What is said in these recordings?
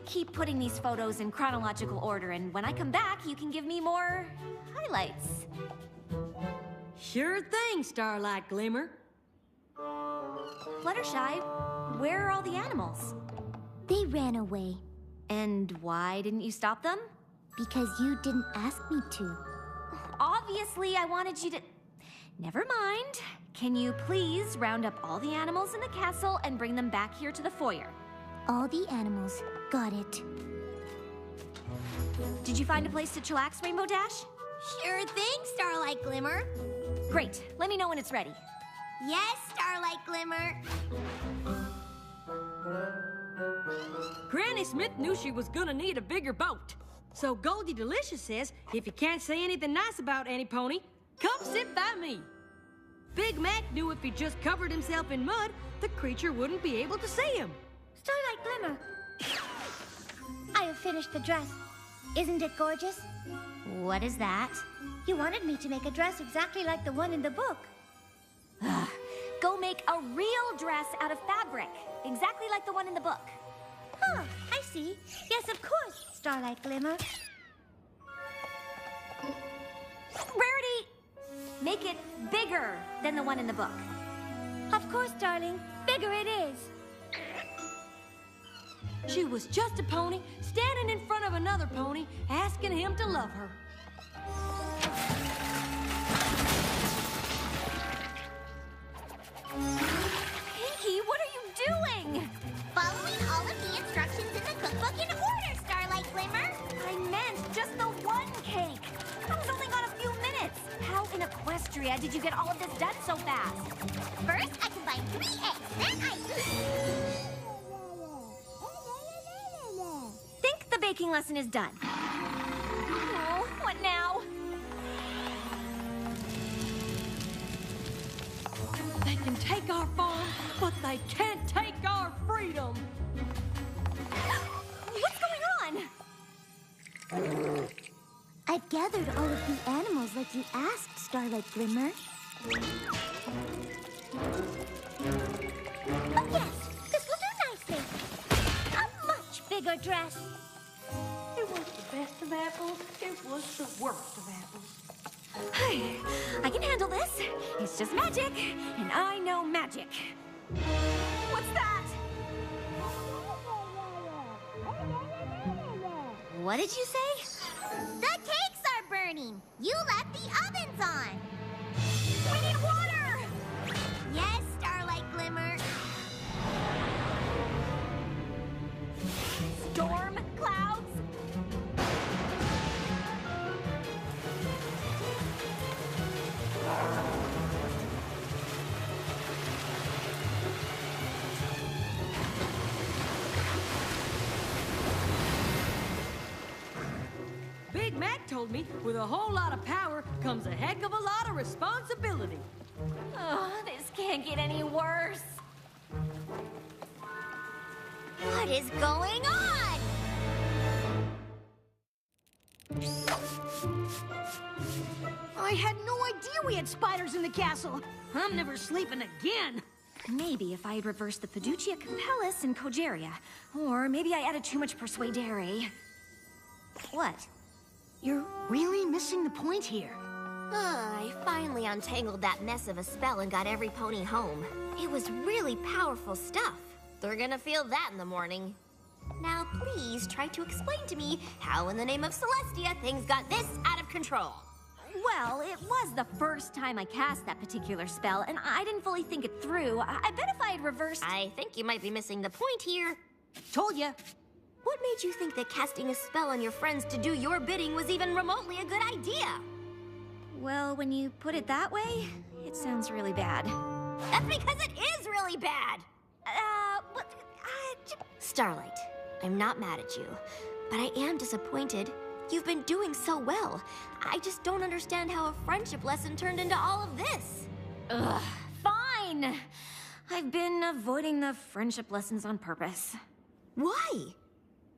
keep putting these photos in chronological order, and when I come back, you can give me more highlights. Sure thing, Starlight Glimmer. Fluttershy, where are all the animals? They ran away. And why didn't you stop them? Because you didn't ask me to. Obviously, I wanted you to... Never mind. Can you please round up all the animals in the castle and bring them back here to the foyer? All the animals. Got it. Did you find a place to chillax, Rainbow Dash? Sure thing, Starlight Glimmer. Great. Let me know when it's ready. Yes, Starlight Glimmer. Granny Smith knew she was gonna need a bigger boat. So Goldie Delicious says, if you can't say anything nice about any pony, come sit by me. Big Mac knew if he just covered himself in mud, the creature wouldn't be able to see him. Starlight Glimmer. I have finished the dress. Isn't it gorgeous? What is that? You wanted me to make a dress exactly like the one in the book. Go make a real dress out of fabric, exactly like the one in the book. Oh, I see. Yes, of course, Starlight Glimmer. Rarity, make it bigger than the one in the book. Of course, darling. Bigger it is. She was just a pony, standing in front of another pony, asking him to love her. Pinky, what are you doing? Following all of the instructions in the cookbook in order, Starlight Glimmer. I meant just the one cake. I was only gone a few minutes. How in Equestria did you get all of this done so fast? First, I combine 3 eggs. Then I... Think the baking lesson is done. Oh, what now? They can take our farm, but they can't take our freedom. What's going on? I've gathered all of the animals like you asked, Starlight Glimmer. Oh, yes! This will do nicely. A much bigger dress. It was the best of apples. It was the worst of apples. I can handle this. It's just magic, and I know magic. What's that? What did you say? The cakes are burning. You left the ovens on. We need water! Yes, Starlight Glimmer. Storm clouds? Big Mac told me with a whole lot of power comes a heck of a lot of responsibility. Oh, this can't get any worse. What is going on? I had no idea we had spiders in the castle. I'm never sleeping again. Maybe if I had reversed the Fiducia Compellis and Cogeria. Or maybe I added too much Persuadere. What? You're really missing the point here. I finally untangled that mess of a spell and got every pony home. It was really powerful stuff. They're gonna feel that in the morning. Now please try to explain to me how in the name of Celestia things got this out of control. Well, it was the first time I cast that particular spell, and I didn't fully think it through. I bet if I had reversed... I think you might be missing the point here. Told ya. What made you think that casting a spell on your friends to do your bidding was even remotely a good idea? Well, when you put it that way, it sounds really bad. That's because it is really bad! What? Starlight, I'm not mad at you, but I am disappointed. You've been doing so well. I just don't understand how a friendship lesson turned into all of this. Ugh, fine! I've been avoiding the friendship lessons on purpose. Why?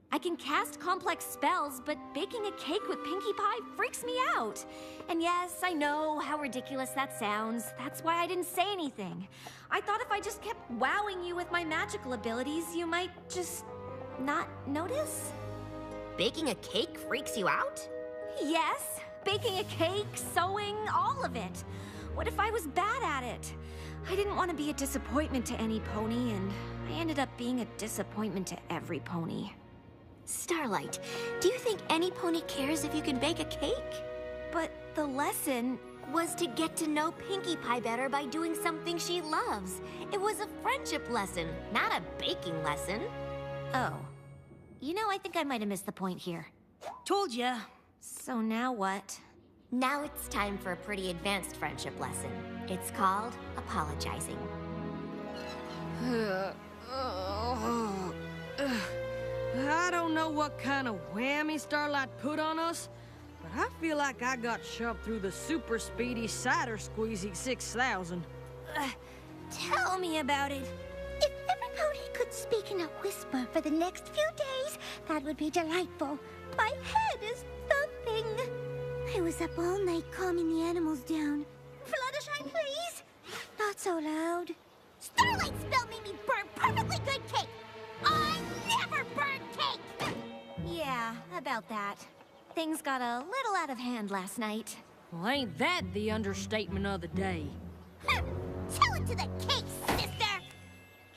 I can cast complex spells, but baking a cake with Pinkie Pie freaks me out. And yes, I know how ridiculous that sounds. That's why I didn't say anything. I thought if I just kept wowing you with my magical abilities, you might just not notice? Baking a cake freaks you out? Yes, baking a cake, sewing, all of it. What if I was bad at it? I didn't want to be a disappointment to any pony, and I ended up being a disappointment to every pony. Starlight, do you think any pony cares if you can bake a cake? But the lesson... Was to get to know Pinkie Pie better by doing something she loves. It was a friendship lesson, not a baking lesson. Oh. You know, I think I might have missed the point here. Told ya. So now what? Now it's time for a pretty advanced friendship lesson. It's called apologizing. I don't know what kind of whammy Starlight put on us, but I feel like I got shoved through the super speedy cider squeezy 6000. Tell me about it. If every pony could speak in a whisper for the next few days, that would be delightful. My head is thumping. I was up all night calming the animals down. Fluttershy, please. Not so loud. Starlight spell made me burn perfectly good cake. I never burn cake. Yeah, about that. Things got a little out of hand last night. Well, ain't that the understatement of the day? Tell it to the cake, sister.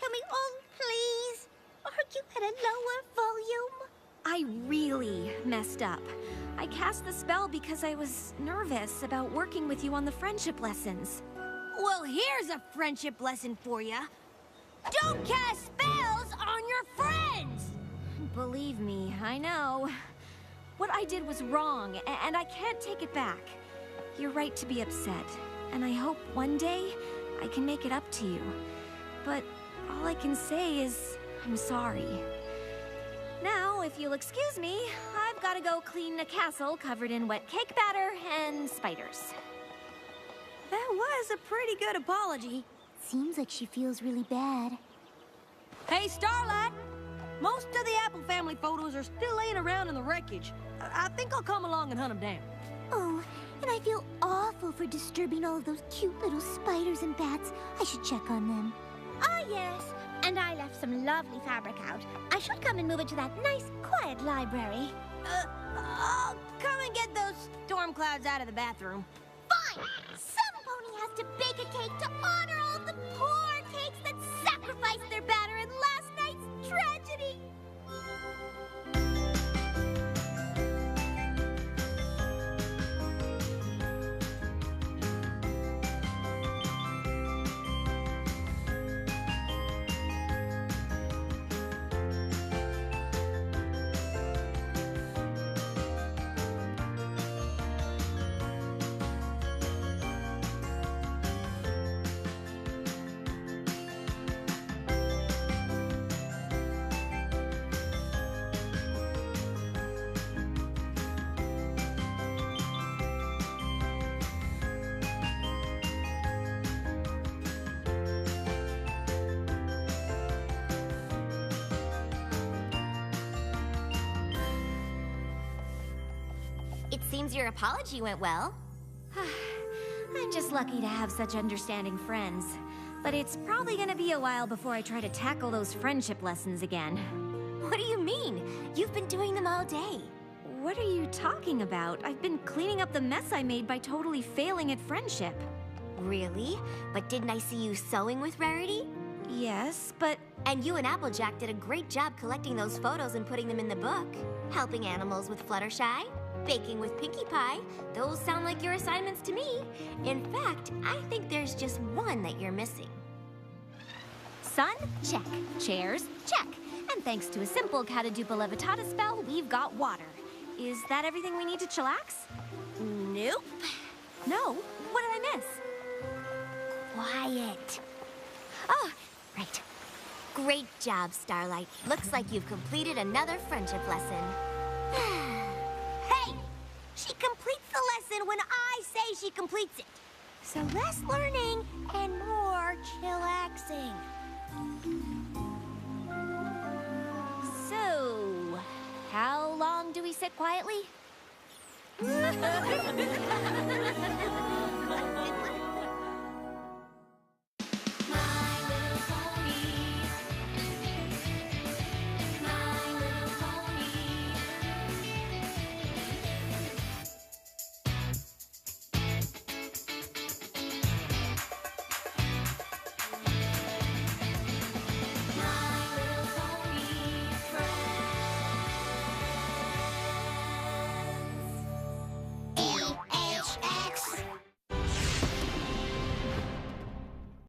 Can we all please argue at a lower volume? I really messed up. I cast the spell because I was nervous about working with you on the friendship lessons. Well, here's a friendship lesson for you. Don't cast spells on your friends! Believe me, I know. What I did was wrong, and I can't take it back. You're right to be upset, and I hope one day I can make it up to you. But all I can say is, I'm sorry. Now, if you'll excuse me, I've got to go clean a castle covered in wet cake batter and spiders. That was a pretty good apology. Seems like she feels really bad. Hey, Starlight! Most of the Apple family photos are still laying around in the wreckage. I think I'll come along and hunt them down. Oh, and I feel awful for disturbing all of those cute little spiders and bats. I should check on them. Ah, yes. And I left some lovely fabric out. I should come and move it to that nice, quiet library. I'll come and get those storm clouds out of the bathroom. Fine! Some pony has to bake a cake to honor all of the poor cakes that sacrificed their batter in last night's tragedy. It seems your apology went well. I'm just lucky to have such understanding friends. But it's probably gonna be a while before I try to tackle those friendship lessons again. What do you mean? You've been doing them all day. What are you talking about? I've been cleaning up the mess I made by totally failing at friendship. Really? But didn't I see you sewing with Rarity? Yes, but... And you and Applejack did a great job collecting those photos and putting them in the book. Helping animals with Fluttershy, baking with Pinkie Pie. Those sound like your assignments to me. In fact, I think there's just one that you're missing. Sun, check. Chairs, check. And thanks to a simple Catadupa Levitata spell, we've got water. Is that everything we need to chillax? Nope. No? What did I miss? Quiet. Oh, right. Great job, Starlight. Looks like you've completed another friendship lesson. Hey! She completes the lesson when I say she completes it. So less learning and more chillaxing. So, how long do we sit quietly?